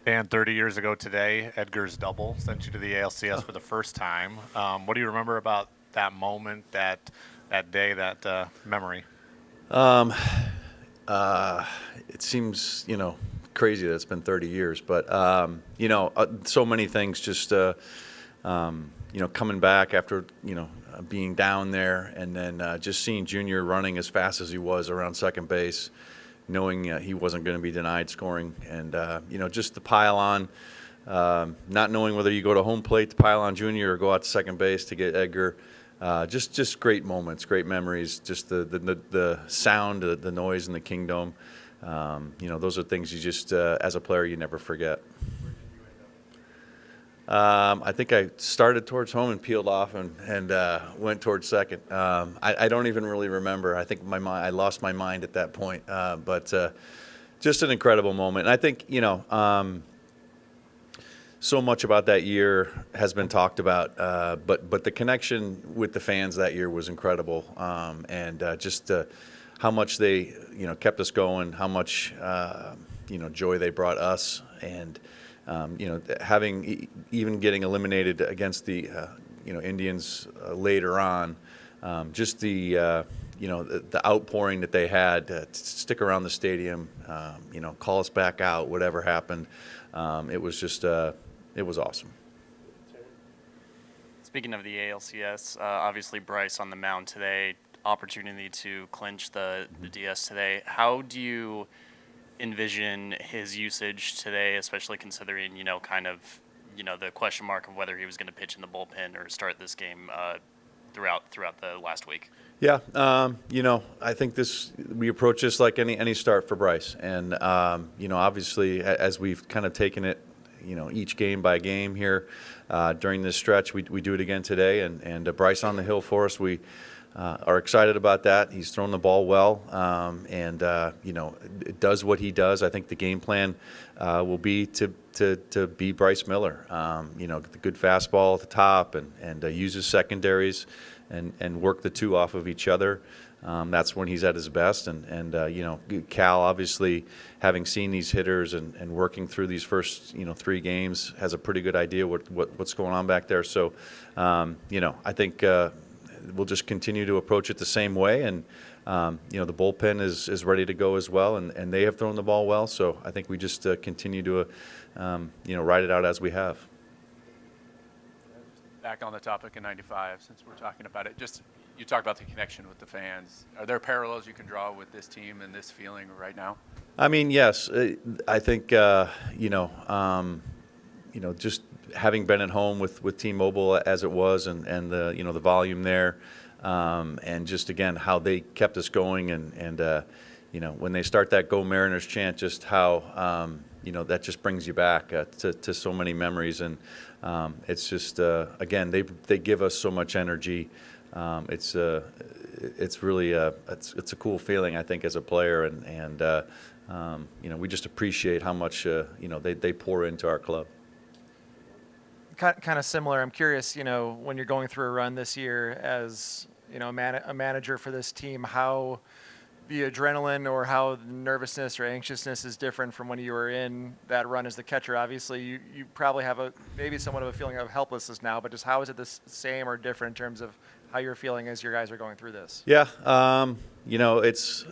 And 30 years ago today, Edgar's double sent you to the ALCS for the first time. What do you remember about that moment, that day, that memory? Um, it seems, crazy that it's been 30 years, but, so many things just, coming back after, being down there and then just seeing Junior running as fast as he was around second base, knowing he wasn't going to be denied scoring. And, just the pile on, not knowing whether you go to home plate to pile on Junior or go out to second base to get Edgar. Just great moments, great memories. Just the sound, the noise in the Kingdom. Those are things you just, as a player, you never forget. I think I started towards home and peeled off and went towards second. I don't even really remember. I think I lost my mind at that point. But just an incredible moment. And I think, so much about that year has been talked about, but the connection with the fans that year was incredible, and just how much they kept us going, how much joy they brought us, and even getting eliminated against the Indians later on, just the outpouring that they had to stick around the stadium, call us back out, whatever happened. It was just it was awesome. Speaking of the ALCS, obviously Bryce on the mound today, opportunity to clinch the DS today. How do you envision his usage today, especially considering, the question mark of whether he was going to pitch in the bullpen or start this game throughout the last week? Yeah, I think we approach this like any start for Bryce, and obviously as we've kind of taken it, each game by game here during this stretch, we do it again today, and Bryce on the hill for us. We are excited about that. He's thrown the ball well, and it does what he does. I think the game plan will be to be Bryce Miller. The good fastball at the top and use his secondaries and work the two off of each other. That's when he's at his best. And Cal, obviously, having seen these hitters and working through these first 3 games, has a pretty good idea what's going on back there. So, I think we'll just continue to approach it the same way. And the bullpen is ready to go as well, and they have thrown the ball well. So I think we just continue to ride it out as we have. Back on the topic of 95, since we're talking about it, just you talked about the connection with the fans. Are there parallels you can draw with this team and this feeling right now? I mean, yes. I think just having been at home with T-Mobile as it was, and the the volume there, and just again how they kept us going, and when they start that "Go Mariners" chant, just how that just brings you back to so many memories, and it's just again they give us so much energy. It's really it's a cool feeling, I think, as a player, and we just appreciate how much they pour into our club. Kind of similar. I'm curious, when you're going through a run this year as a manager for this team, how the adrenaline or how the nervousness or anxiousness is different from when you were in that run as the catcher. Obviously, you probably have maybe somewhat of a feeling of helplessness now, but just how is it the same or different in terms of how you're feeling as your guys are going through this? Yeah, it's,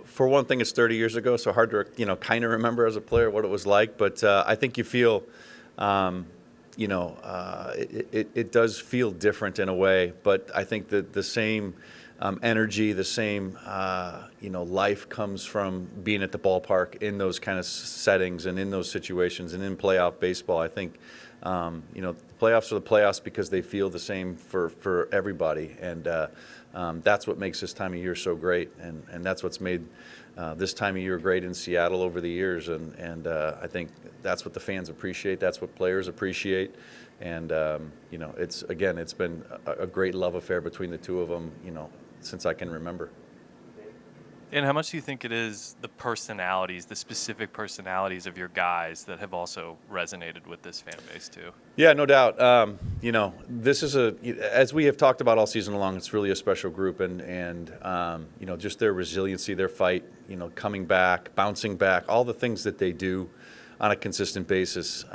for one thing, it's 30 years ago, so hard to kind of remember as a player what it was like. But I think you feel, it does feel different in a way. But I think that the same energy, the same life comes from being at the ballpark in those kind of settings and in those situations and in playoff baseball. I think the playoffs are the playoffs because they feel the same for everybody, and that's what makes this time of year so great, and that's what's made this time of year great in Seattle over the years, and I think that's what the fans appreciate, that's what players appreciate, and it's been a great love affair between the two of them since I can remember. And how much do you think it is the personalities, the specific personalities of your guys that have also resonated with this fan base too? Yeah, no doubt. This is as we have talked about all season long, it's really a special group, and just their resiliency, their fight, coming back, bouncing back, all the things that they do on a consistent basis,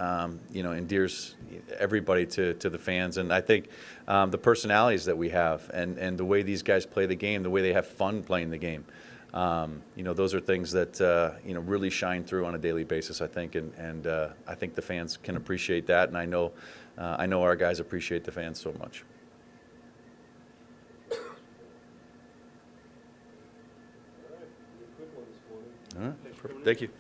endears everybody to the fans. And I think the personalities that we have and the way these guys play the game, the way they have fun playing the game, those are things that really shine through on a daily basis, I think, and I think the fans can appreciate that, and I know our guys appreciate the fans so much. All right, thank you.